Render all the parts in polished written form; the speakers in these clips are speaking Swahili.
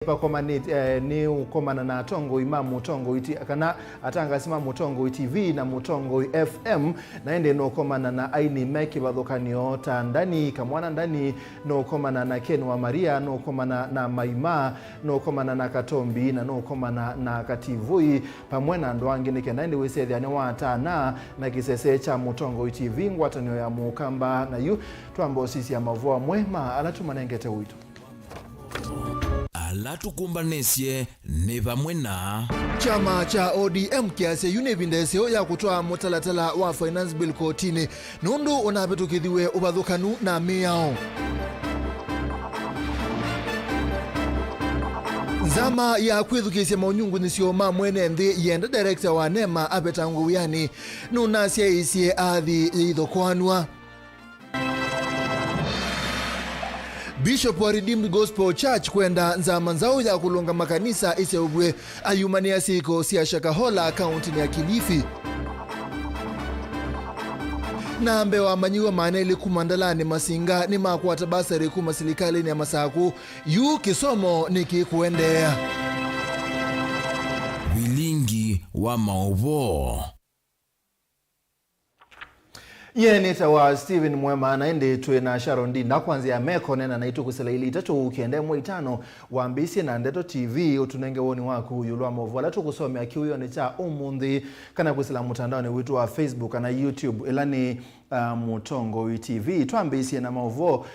Pakoma ni ukomana na Tongo ima Mutongo iti kana atanga sima Mutongo TV na Mutongo FM na ende no komana na aini meki badhokanio ta ndani kamwana ndani no komana na Ken wa Maria no komana na Maima no komana na Katombi na no komana na Kativui pamwena ndwangi nike na ende wese yani watana na kisese cha Mutongo TV ngwatanio ya Mukamba na yu tuambo sisi ya Mauvoo MUEMA alatumanengete wito alatukumbanesye ne bamwe na chama cha ODM kiase yunebindeseo ya kutoa mutalatala wa finance bill kotini nundu unabetukithiwe ubathukanu na miyao Zama ya kwithukisya maunyungu nisio mwene nthi yenda director wa NEMA abetangu wiyani nunasya isye athi ithokwanwa Bishop wa Redeemed Gospel Church kwenda nzama nzao ya kulunga makanisa iseubwe ayumania siko siya Shakahola kaunti ya Kilifi na mbewa manyiwa maneli kumandalani masinga ni makwata basari kumasilikali ni ya masaku yu kisomo niki kuendea Vilingi wa Mauvoo Yenita wa Steven MUEMA naende tuwe na Sharondi na kwanzia meko nena na itu kusela itacho ukiende mwitano wa mbisi na ndeto TV utunenge woni waku yulua Mauvoo ala tukusome akiuyo ni cha umundi kana kusela mutandao ni witu wa Facebook na YouTube ilani Mutongo TV tuambisi na Mauvoo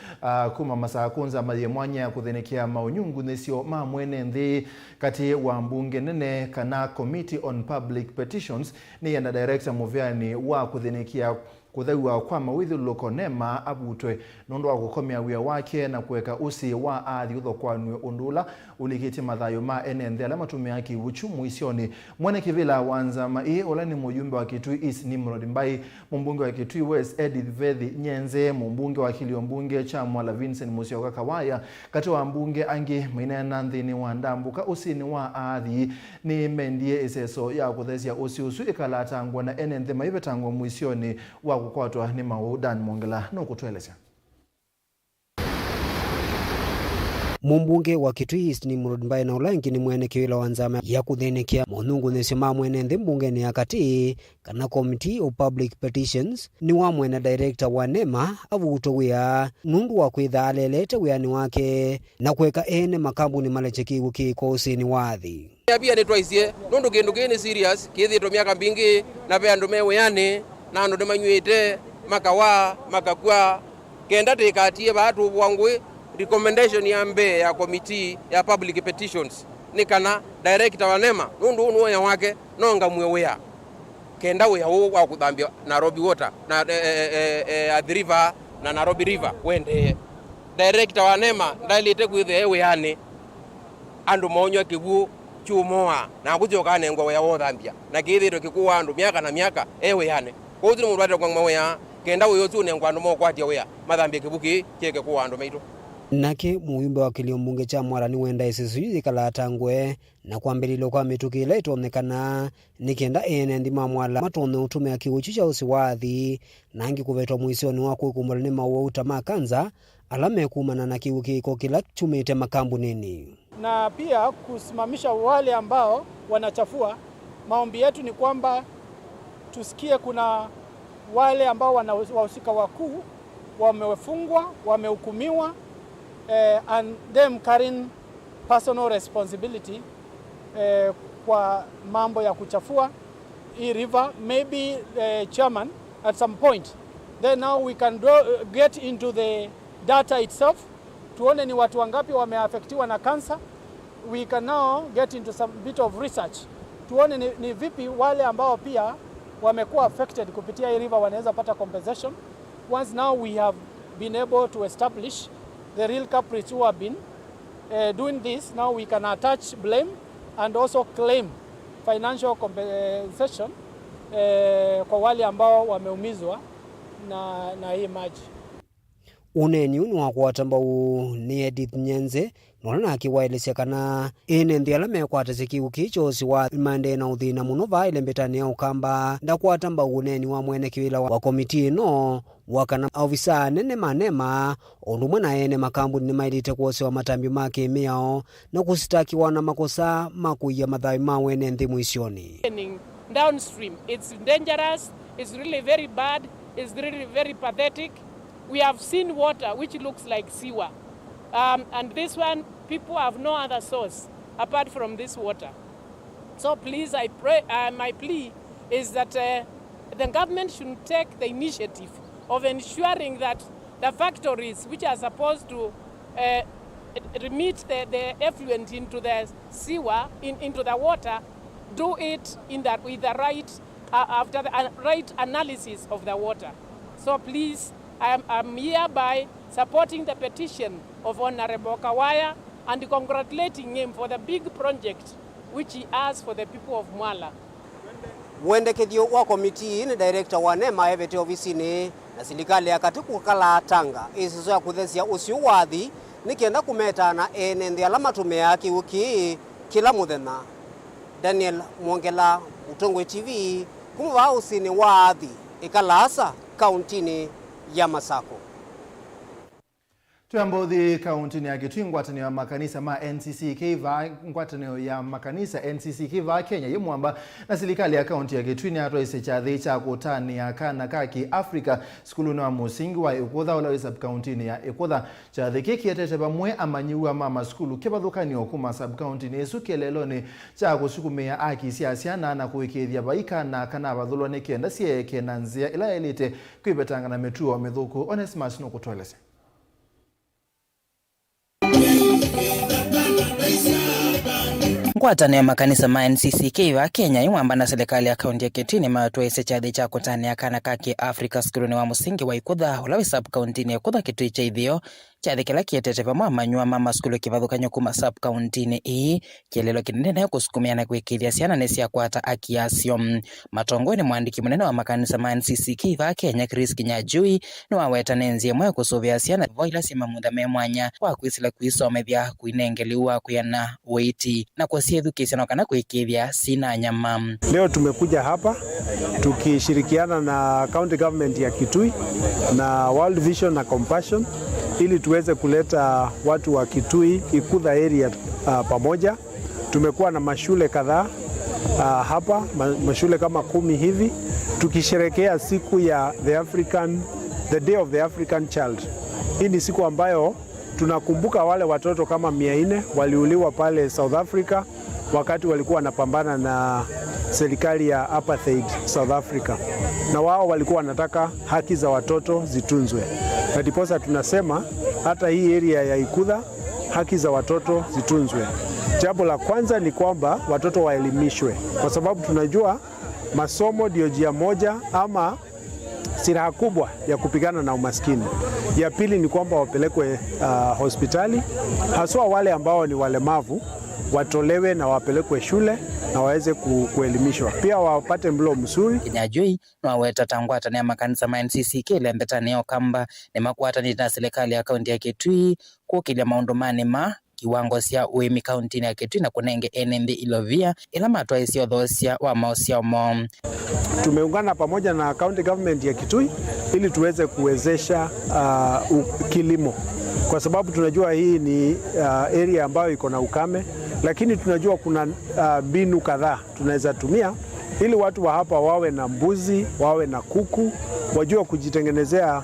kuma masaa kunza mwanya ya kuthenikia maunyungu nisio mwene nthi kati wa mbunge nene kana Committee on Public Petitions ni yanda director muviani wa kuthenikia kuthiwa kwa mawithu loko NEMA abutwe nondo wa gukomia wia wake na kuweka usi wa athi uthokwanwe undula ulikiti mathayo ma enende ala matumia ki uchumu isioni mwene kivila wanza mai olani mujumbe wa Kitui East Nimrod Mbai mbunge wa Kitui West Edith Vethi Nyenze mbunge wa Kilio mbunge cha Mwala Vincent Musyoka Kawaya kati wa mbunge angi mainena nthini wa ndambuka usi ni wa athi ni mendie iseso ya kuthesia usi usu ikalata ngwa na enende maibetangwa muisioni wa kukwatwa ni Maudan Mongela no kutueleza Mumbunge wa Kitui East Nimrod Mbai na ulangi ni mwene kiwila wanzama ya kuthenikia monungu nisima mwene nthi mbunge ni akati kana Committee of Public Petitions ni wa mwene director wa NEMA avuto wia nundu wa kwitha alelete wiani wake na kuweka ene makambuni malechekigu kiko usini wathi Pia ni twaisye nundu kindu kini serious kithitwo miaka mbingi na pe andu mewiyani na andu nimanyuite makawa makakwa kenda tikatie batu wangwe recommendation ya mbe ya Committee ya Public Petitions ni kana director wa NEMA nundu unu ya wake nonga mwewea kenda we wa kuthambia Nairobi water na Athi River na Nairobi River wende director wa NEMA ndalite kwithe eweyani andu maonyo kigu chumoa na kujoka nengwa ya wothambia na kithiro kikuwa andu miaka na miaka eweyani kwa hiyo murwate kwa mawea kenda uyo tu nengwa andu mokwatia wea mathambia kibuki keke kwa andu maitu nake muyumbe wa Kilio mbunge cha Mwala ni wenda isisuizi kalatangwe na kwambelilo kwa mituki ila itonekana nikenda ene ndima Mwala matone utume ya kiuchi cha usiwathi na angi kuvetwa muisioni wako ikumbala ni Mauvoo utamakanza alame kumana na kiuki iko kila chumite makambu nini na pia kusimamisha wale ambao wanachafua. Maombi yetu ni kwamba tusikie kuna wale ambao wahusika wakuu wamefungwa, wamehukumiwa and them carrying personal responsibility kwa mambo ya kuchafua hii river, maybe chairman at some point. Then now we can get into the data itself, tuone ni watu wangapi wameafektiwa na cancer. We can now get into some bit of research, tuone ni vipi wale ambao pia wamekuwa affected kupitia hii river wanaweza pata compensation. Once now we have been able to establish the real culprits who have been doing this, now we can attach blame and also claim financial compensation kwa wale ambao wameumizwa na hii maji. Uneni unu wakwatamba ni Edith Nyenze nona akiwaelesya kana ene nthiala mekwatase kiu kichosi wa mande na uthina muno vaile mbetania ukamba ndakwata mbauneni wa mwene kiwila wa komiti ino wakana ofisa nene manema ondumwe na ene makambuni nimailite kuosewa matambi make miao na kusitakiwa na makosa makuia mathai mawene nthi mwisioni. Downstream, it's dangerous, it's really very bad, it's really very pathetic. We have seen water which looks like sewer, and this one people have no other source apart from this water. So please, I pray, my plea is that the government should take the initiative of ensuring that the factories which are supposed to remit the effluent into the sewer, into the water, do it with the right, after the right analysis of the water. So please, I'm hereby supporting the petition of Honorable Kawaya and congratulating him for the big project which he has for the people of Mwala. Mwendekethio wa komiti ni director wa NEMA evete ofisini na serikali ya katiku kala Tanga isizo ya kuthesia ucio wathi nikienda kumetana ene nthiala matume yake wiki kila muthenya. Daniel Mwongela, Utongwe TV, kumva usini wathi ikalasa kauntini ya Masako. Tuyambothi kauntini ya Kitui ngwatanio ya makanisa ma NCCK va ngwatanio ya makanisa NCCK va Kenya yimwamba na serikali ya kaunti ya Kitui ni atwaise chathi cha kutania kana kaki Africa skulu na musingi wa Ikutha ula sub kauntini ya Ikutha chathi kikietete bamwe amanyiwa mama skulu kibathukanio kuma sub kauntini esu keleloni cha kusukumia aki siasia na kuikithia baika na kana bathulwa ni kenda sieke na nzia ila elite kwibetanga na metuo methuku Onesmus no kutwelese. Ngwatanio ya makanisa ma NCCK wa Kenya imwamba na serikali ya kaunti ya Kitui ni matwaise chathi cha kutania kana kaki Africa skulu wa musingi wa Ikutha ula sub kauntini ya Ikutha Kitui cha ithio chathi kila kietete pamwe manyua mama skulu kivathukanyo kuma sub kauntini ii kielelo kinene na kusukumia na kwikithia ciana ni cia kwata aki yacio. Matongoni mwandiki munene wa makanisa ma NCCK va Kenya Chris Kinyajui ni waweta nenzi mwe kusuvia ciana voila sima muthame mwanya wa kwisila kwisomethia kuinengeliwa kuyana weiti na kusiethukisha kana kuikithia sina nyama. Leo tumekuja hapa tukishirikiana na county government ya Kitui na World Vision na Compassion ili tuweze kuleta watu wa Kitui Ikutha area pamoja. Tumekuwa na mashule kadhaa hapa, mashule kama 10 hivi tukisherekea siku ya the Day of the African Child. Hii ni siku ambayo tunakumbuka wale watoto kama 400 waliuliwa pale South Africa wakati walikuwa wanapambana na serikali ya apartheid South Africa, na wao walikuwa wanataka haki za watoto zitunzwe. Na ndiposa tunasema hata hii area ya Ikutha haki za watoto zitunzwe. Jambo la kwanza ni kwamba watoto waelimishwe, kwa sababu tunajua masomo ndio njia moja ama silaha kubwa ya kupigana na umaskini. Ya pili ni kwamba wapelekwe hospitali, haswa wale ambao ni walemavu watolewe na wapelekwe shule na waweze kuelimishwa. Pia wapate mlo mzuri. Kinyajui na waweta tangwata ya makanisa ma NCCK lembetania kamba ni makwatani na serikali ya kaunti ya Kitui kukilia maundu manema kiwango cia uimi kauntini ya Kitui na kunenge enende ilovia ila matwaisi othosia wa maosia omo. Tumeungana pamoja na county government ya Kitui ili tuweze kuwezesha kilimo, kwa sababu tunajua hii ni area ambayo iko na ukame, lakini tunajua kuna mbinu kadhaa tunaweza tumia ili watu wa hapa wawe na mbuzi, wawe na kuku, wajue kujitengenezea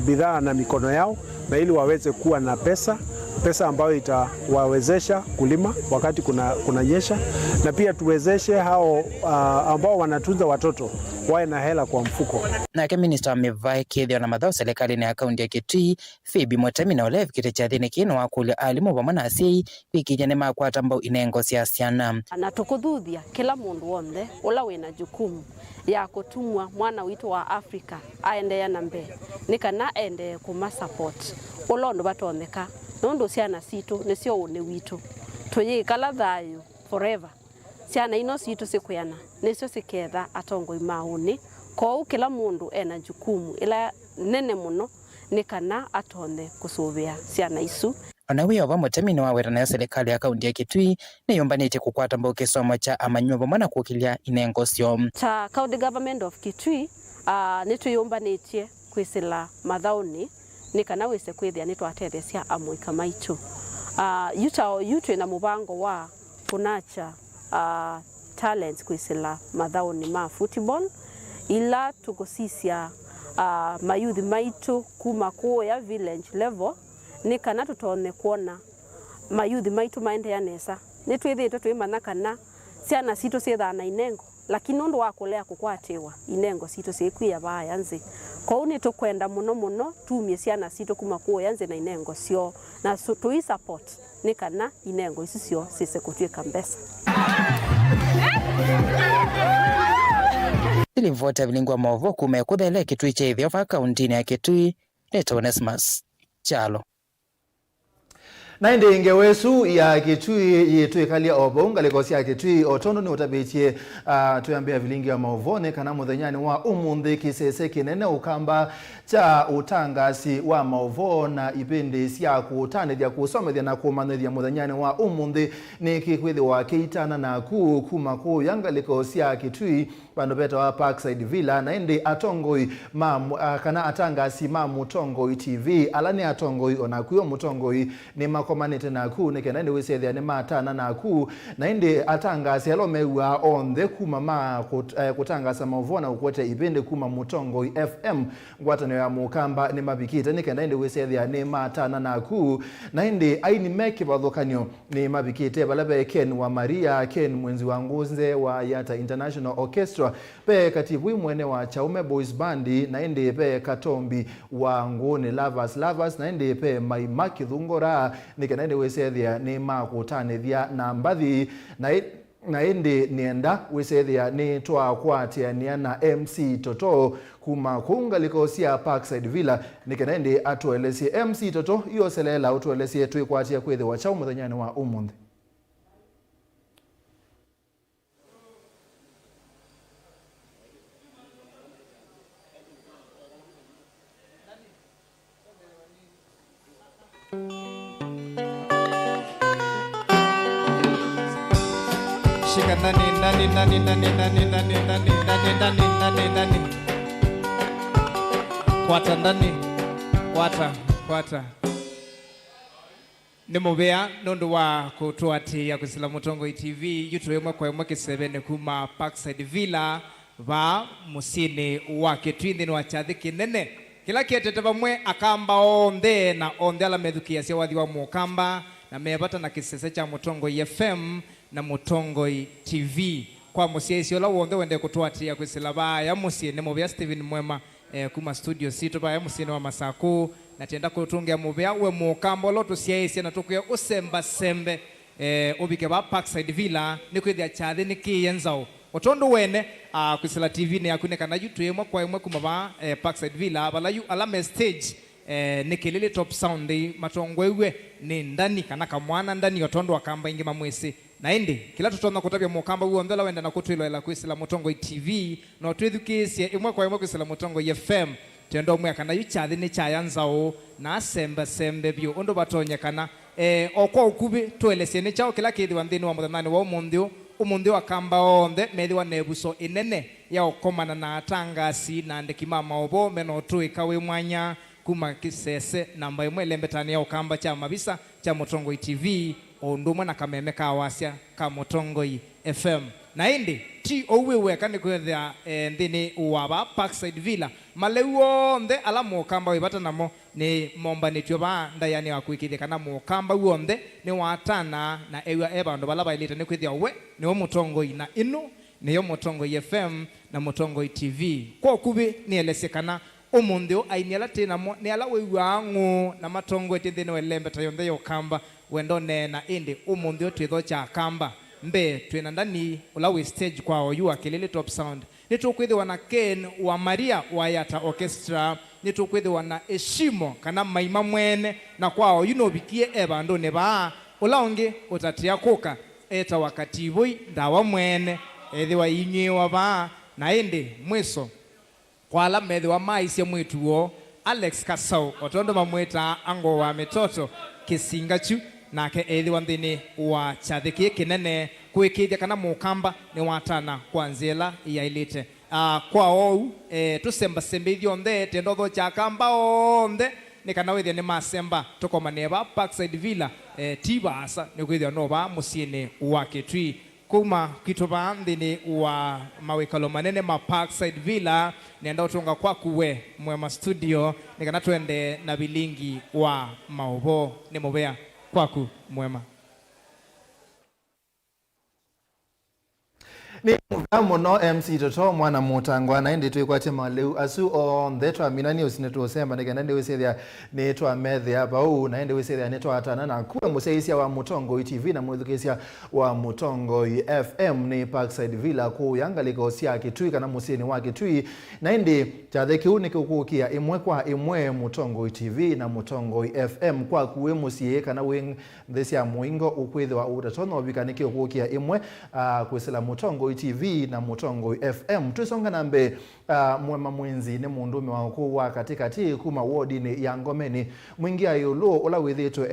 bidhaa na mikono yao, na ili waweze kuwa na pesa ambayo itawawezesha kulima wakati kuna nyesha, na pia tuwezeshe hao ambao wanatunza watoto wawe na hela kwa mfuko. Na minister amevai kithio na madhao serikali ni akaunti ya Kitui Phoebe Motemi na olev kite cha thini kino wakule alimu wa mwana asii wiki jane makwata mbao inengo siasiana. Na tukudhuthia kila mundu wonde ula wina jukumu ya kutumwa mwana witu wa Afrika aende ya nambe nikana ende kuma support ulondo batoneka nondo ciana citu nicio une witu tuyikala thayu forever. Ciana ino citu cikuyana nicio ciketha atongoi mauni kou kila mundu ena jukumu ila nene muno nikana atonde kusuvia ciana isu. Onawe oba mutemini wa wera na serikali ya kaunti ya Kitui ni yombanite kukwata mboke somo cha amanyumba mwana kukilia inengo sio. Ta county government of Kitui nituyumbanite kwisila mathauni ni kana wise kwithia nitwatethecia amwe kamaitu. Yutu na mubango wa kunacha talents kwisila mathauni ma football ila tukusisia mayuthi maitu kuma kuya village level ni kana tutone kuona mayuthi maitu maendelea nesa nitwithite twimana kana ciana citu ciethana inengo lakini nundu wa kulea kukwatiwa inengo citu cikwia baya nzi kou ni tukwenda muno tumie ciana citu kuma kuya nzi na inengo cio na tui support ni kana inengo ici cio cise kutwika mbesa. Ilivota Vilingi wa Mauvoo kumekuthele Kitui cha ithio va kauntini ya Kitui Leto Onesmus Chalo. Na indi ingewesu ya Kitui yetu ikalia obonga likosi ya Kitui otondo ni utabitie tuyambia Vilingi wa Mauvoo ne kana muthenyani wa umundi kisese kinene ukamba cha utangasi wa Mauvoo na ipindi cia kutanithia kusomethia na kumanithia muthenyani wa umundi ni kikwithi wa keitana na kuma yanga likosi ya Kitui bandu beta wa Parkside Villa na indi atongoi kana atangasi mutongoi TV alani atongoi onakuyo mutongoi ni makomanite naku nike na indi wisethia ni matana naku na indi atangasi alomewa onthe kuma kutangasa Mauvoo na ukwete ipindi kuma mutongoi FM ngwatano ya mukamba ni mabikite nike na indi wisethia ni matana naku na indi aini meki bathukanyo ni mabikite balabe Ken wa Maria Ken mwenzi wa Ngunze wa Yata International Orchestra pe katibu mwene wa Chaume Boys Bandi na indi pe Katombi wa Nguni Lovers na indi pe Maimaki Thungora nike na indi wisethia ni makutanithia na mbathi na indi nienda wisethia ni twakwatia na MC Toto kuma kunga likosia Parkside Villa nike na indi atuelesie MC Toto iyo selela utuelesie twikwatia kwithi wa Chaume muthenyani wa umundi. Shika nani kwata ndani kwata ni mubea nundu wa kutuatia kusila Mutongo TV yutu yemwe kwa yemwe kisebene kuma Parkside Villa va musini wa Kitui wa chathi kinene kila kietete vamwe akamba onde na onde ala methukia cia wathi wa mukamba na mebata na kisese cha Mutongo FM na Mutongo TV kwa musiesi ola wonde wende kutuatia kwisila baya musiene mubea Steven Mwema kuma studio sito baya musiene wa Masaku na tienda kutungia mubea we mukamba lo tusiesi na tukuya usemba sembe ubike ba Parkside Villa nikwithia chathi nikiyenzao otondo wene kwisila TV ne yakune kana yutu yemwe kwa yemwe kuma ba Parkside Villa balayu alame stage nikilile top sound matongwewe ni ndani kana kamwana ndani otondo akamba ingi mamwesi na indi kila tutona kutabia mukamba uo ndela wenda na kutwilo ila kwisila Mutongo TV no twithukisia imwe kwa imwe kwisila Mutongo FM tendo mwe kana yuchathi ni chayanzao na sembe bio ondo batonye kana okwa ukubi tuelesie ni chao kila kithi wa nthini wa muthanani wa umunthi wa kamba onthe methi wa nebuso inene ya okomana na atangasi na ndeki ma Mauvoo meno tuika we mwanya kuma kisese namba imwe lembetani ya okamba cha mabisa cha Mutongo TV ondumwe na kameme ka wasia ka Mutongo FM na indi ti owewe kani kwethia nthini wa Parkside Villa maleuo onthe ala mukamba wibata namo ni mombanitio ba ndayani wa kwikithia kana mukamba uonthe ni watana na ewa bandu bala bailite ni kwithia we ni o Mutongo na inu ni yo Mutongo FM na Mutongo TV kwa kubi ni elesekana umundio ainiala tena mo ni ala wewangu na matongo etithini welembeta yonthe yo kamba wendone na indi umundio twitho cha kamba mbe twina ndani ulawi stage kwa oyu akilili top sound nitukwithwa na Ken wa Maria wa Yata Orchestra nitukwithwa na Eshimo kana maima mwene na kwao yuno bikie bandu ne ba ulaonge utatia kuka eta wakati voi ndawa mwene ethiwa inyewa ba na indi mwiso kwa ala methi wa maisha mwetuo Alex Kasau otondo mamweta ango wa metoto kisingachu nake ethi wanthini wa chathiki kinene kwikithia kana mukamba ni watana kwanzela yailite kwa ou tusemba sembithio nthe tendotho cha kamba onthe ni kana withia ni masemba tukomaneva Parkside Villa tibasa ni kwithia no ba musiini wa Kitui kuma kituba nthini wa mawikalo manene ma Parkside Villa nenda utunga kwa kuwe Mwema studio ni kana twende na Vilingi wa Mauvoo ni muvea kwaku Mwema. Ni muno MC Toto mwana mutangwa na ndi twikwate maleu asu on the twamina news netusemba nigenda ndi wisethia netwa methe hapa u na ndi wisethia netwa atana na kuwe museisia wa Mutongo TV na mwithukisia wa Mutongo FM ni Parkside Villa ku yangaliko cia Kitui kana musieni wa Kitui na ndi chatheki unike ukukia imwe kwa imwe Mutongo TV na Mutongo FM kwa kuwe musie kana wing thesia muingo ukwithwa utatono bikanike ukukia imwe kwisela Mutongo TV na Mutongo FM tusonga nambe Mwema mwenzi ni mundume wa ukuu wa katikati kuma wodini ya Ngomeni mwingia yulu ula withito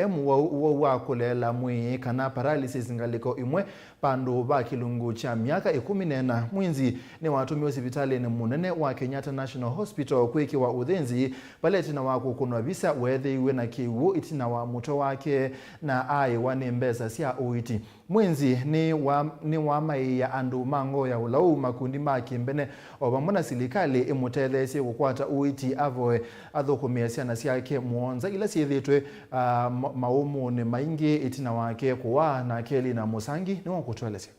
wa kulela mwi kana paralysis ngaliko imwe pandu ba kilungu cha miaka 14 mwenzi ni watumi hospitali ni munene wa Kenyatta National Hospital kwiki wa udhenzi pale tina wako kunwa visa wethe iwe na kiwu itina wa muto wake na ai wanembeza sia uiti mwenzi ni wa mai ya andu mango ya ulau makundi maki mbene obamona silikali imutethesi kukwata uiti avoe athukumia na siake muonza ila siethitwe maumu ni maingi itina wake kuwa na keli na musangi ni wakutwelesya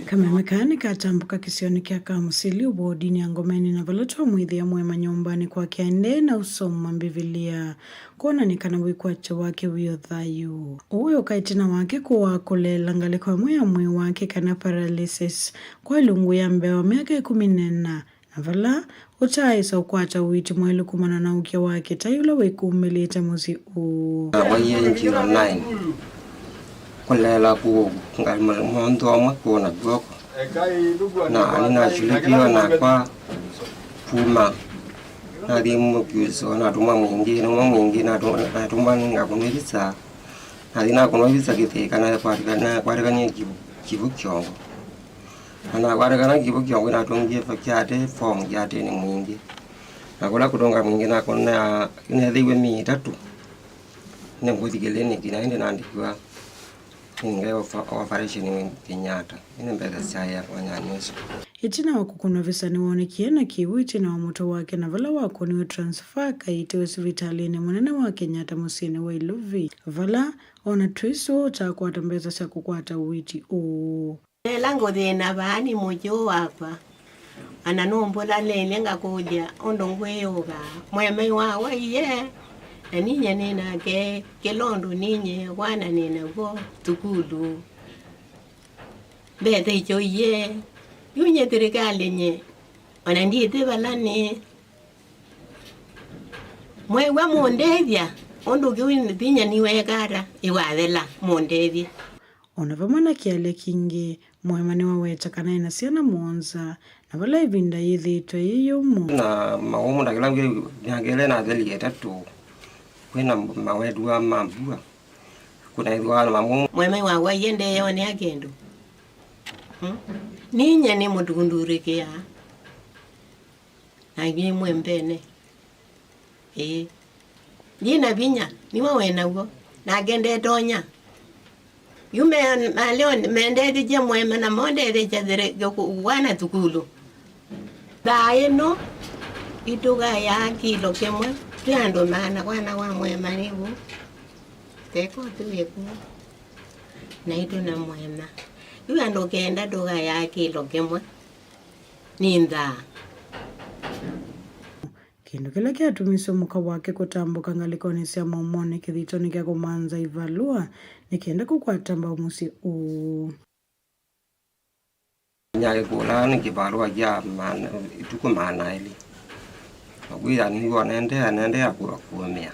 kama mekanika atambuka kisioni kia kamusili ubodini ya Ngomeni na valetwa mwithia Mwema nyumbani kwa kiende na usoma mbivilia kuona nikana wikwacha wake wio thayu uwe ukaitina wake kuwa kulela ngaliko mwe wake kana paralysis kwa lungu ya mbewa miaka 14 na vala utaisa ukwata uiti mwelu kumana na ukia wake tayula wekumelete muzi wayenji online kulela ku ngalimondo amakona bwoko na ninashilikiwa na kwa puma na dimu kuzo na tuma mwingi na tuma ngakunwisa na dina kunwisa kitheka na kwarekanya kivu kyongo na kwarekanya kivu kyongo na tungie fakyate form yate ni mwingi na kula kutonga mwingi na kona inethiwe mitatu ne nguthigele kinaende naandikiwa ingawa operation Kenyatta inembeza saya wanyanyeso itina wakukuna visa ni wonekie na kiwu itina wa moto wake na vala wako ni transfer kaite hospitalini munene wa Kenyatta musini wa Iluvi vala ona twiso cha kuatambeza cha kukwata uiti lango thina bani mojo wakwa ananombola lelenga kuja ondongweyoga mweme wa ye ninye nina kelondo ninye wana nina go tukulu bete choye yunye terikali nye wanandite balane mwewa mondevya ondo kiwini pinya niwe kara iwadela mondevya onavamana kiale kingi Mwema ni waweta kana inasiana muonza na vala ivinda yithitwe yiyo mu na maumu na kilangi nyangele na dheli etatu kwena mawedu wa mambua kuna idwa mamu Mwema wa wayende yone agendo ninye ni mudundurikia nagi mwembene nina binya ni wawena ugo na gende tonya yume maleo mende je Mwema na monde de jadere wana tukulu daeno ituga ya kilo kemwe Tiando maana wana wa Mwema nivu teko tuyeku na ito na Mwema yuando kenda doga ya kilo kemwe ninda kindu kila kiatumiso muka wake kutambuka ngalikoni sia momone kithito nikia kumanza ivalua nikienda kukwatamba umusi nyake kula nikivalua ya maana ituko maana ili Wira ni wanende akura kuomea.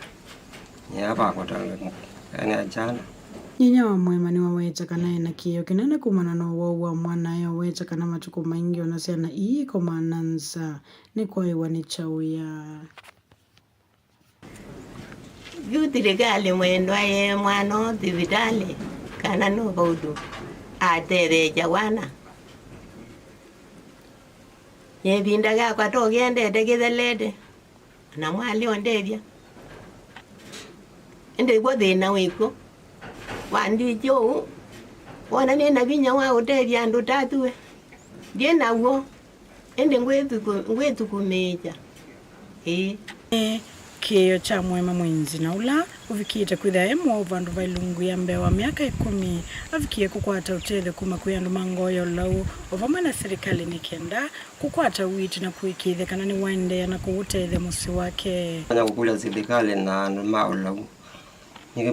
Nyapa kotanga yani ajana. Nyinya wa Mwema ni waweta kana ena kiyo kinene kumana no wa mwana ya weta kana matuko maingi onasiana ii komananza ni kwa iwa ni chawia. Yutirikali mwendo aye mwana hospitali kana no baudu atere jawana ye binda ga kwa to gende de gidelede na mwali ondevya ende gode na wiko wandi jo wana ne na binya wa ondevya ndo tatue die na wo ende ngwetu kumeja Kio cha mwema mwenzi na ula uvikite kwitha emo vandu vailungu ya mbewa miaka 10 avikie kukwata utele kuma kuyandu mangoyo lau ovamwe na serikali nikenda kukwata witi na kuikithe kana ni wende na kuutele musi wake na kukula serikali na maulau nike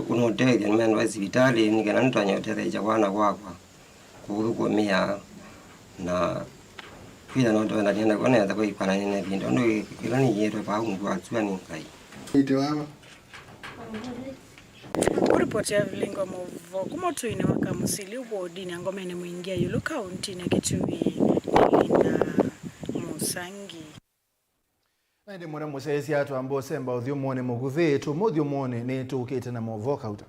kunotele ni mendo hospitali nike nantonya utele jawana kwakwa kurukomia na Kuya no ndo na diana kone ata koi pana ne bindo ndo kilani yeto pa ungu atua ni kai. Ito ama. Kuripoti ya Vilingi Mauvoo kumoto ine waka musili wodi ngomene muingia yulu county na Kitui Linda Musangi. Ndi mwana musesi atu ambo semba uthio muone muguthi tu muthio muone ni tukite na Mauvoo kauta.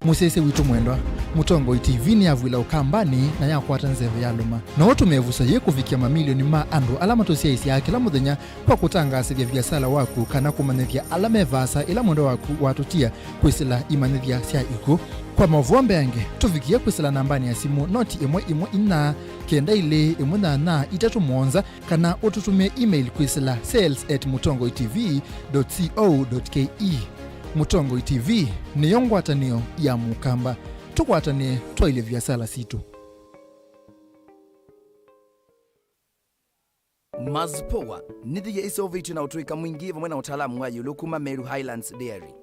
Musese witu mwendwa Mutongo TV ni avwila ukambani na yakwata nzeve ya luma na watu mevusa ye kufikia mamilioni ma andu alama tosia isi ya kila muthenya kwa kutangasa vya biasala waku kana kumanethia alama evasa ila mwendo waku watutia kwisila imanethia sia iku kwa Mauvoo yange tufikia kwisila nambani ya simu noti imwe ina kenda ile imwe na itatu mwonza kana ututume email kwisila sales@mutongotv.co.ke. Mutongo TV ni yongwatanio ya mukamba tukwatane twaile vya sala situ. Mazpoa nithiye isovitu na utuika mwingi vamwe na utaalamu wa yulukuma Meru Highlands Dairy.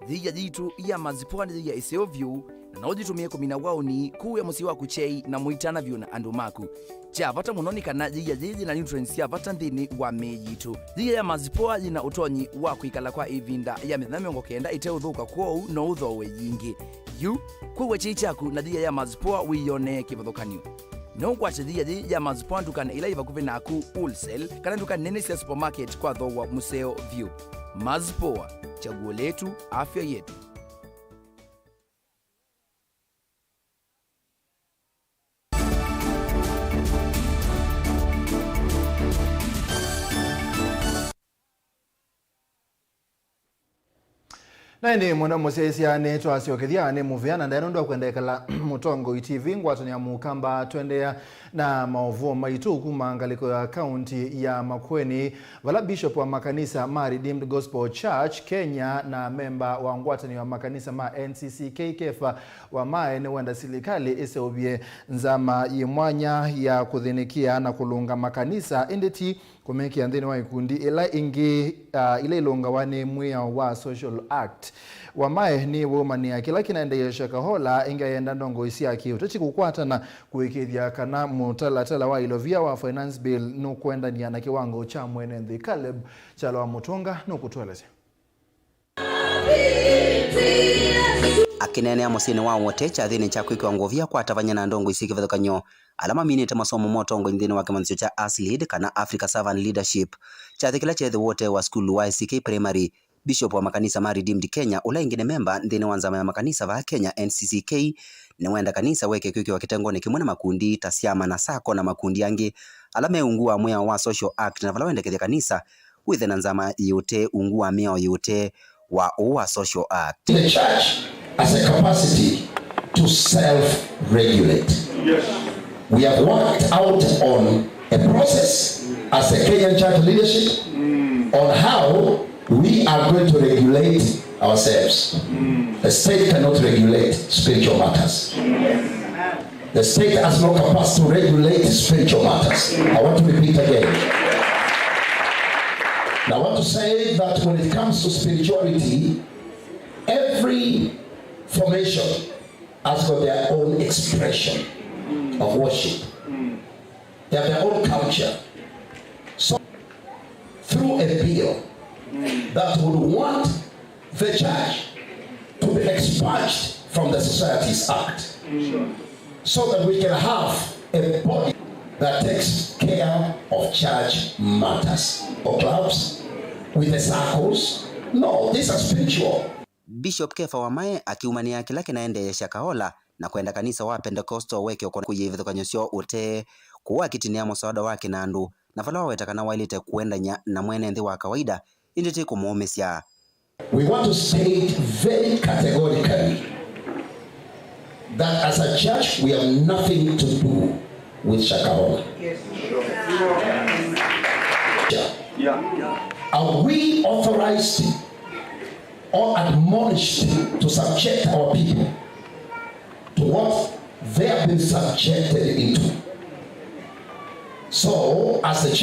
Thiya jitu ya Mazpoa nithiye isovyu na ujitumie kumina waoni kuya musi wa kuchei na muitana vyu na andu maku. Cha vata munoni kana thiya jiji na nutrients ya vata nthini wa mejitu. Thiya ya Mazpoa jina utonyi wa kuikala kwa ivinda ya mithana 90 ite uthuka kwou no uthowe yingi. Yu kuwe chichaku na thiya ya Mazpoa wiyone kivathukanio. No kwache thiya ya Mazpoa ndukana ila ivakuve naku wholesale kana ndukana nene cia supermarket kwa thowa museo view. Mazpoa, chaguo letu, afya yetu. Naindi mwana musesi ane twasiokethia ane muviana ndaino ndo kwendekala Mutongo TV ngwatani ya mukamba twendea na Mauvoo maitu kumangaliko ya county ya Makueni vala bishop wa makanisa ma Redeemed Gospel Church Kenya na memba wa ngwatani wa makanisa ma NCCK kefa wa maene wenda silikali iseobie nzama yimwanya ya kuthinikia na kulunga makanisa indeti kumeki andhini wa ikundi ila ingi ila ilunga wane mwia wa social act wamae ni woman ya kila kinaenda yeshaka hola inga yenda ndongo isi yaki utachi kukwata na kuwekithia kana mutalatala wa ilovia wa finance bill nukwenda ni na kiwango cha mwenethi Caleb chalo wa Mutonga nukutueleze akinenea musini wa wote cha thini cha kwikwa ngovia kwa tavanya na ndongo isi kivathukanyo alama minite masomo Mutongo nthini wa kimanthio cha ASLEAD kana Africa Servant Leadership cha thikila chethe wote wa school wa ICK Primary. Bishop wa makanisa ma Redeemed Kenya ula ingine memba nthini wa nzama ya makanisa va Kenya NCCK ni wenda kanisa weke kwiki wa kitengoni kimwe na makundi tasiama na sako na makundi yangi alame ungua mwea wa social act na vala wenda kithia kanisa withe na nzama yote ungua mea yote wa social act. The church has a capacity to self-regulate. Yes. We have worked out on a process as a Kenyan church leadership on how we are going to regulate ourselves. The state cannot regulate spiritual matters. The state has no capacity to regulate spiritual matters. I want to repeat again. Now I want to say that when it comes to spirituality, every formation has got their own expression of worship. They have their own culture. So through a bill that would want the church to be expunged from the Societies Act, so that we can have a body that takes care of church matters. Or clubs with the circles. No, these are spiritual. Bishop Kefa Wamae akiumania kila kinaendesha kaola na kwenda kanisa wa Pentecostal weke okona kuyivithukanyosyo ute kuwa kitinia msaada wake nandu na vala wetakana wailite kuenda na mwene nthi wa kawaida indite kumuumisia. We want to state very categorically that as a church we have nothing to do with Shakahola. Yes, sure. Are we authorized or admonished to subject our people to what they have been subjected into? So, as the church,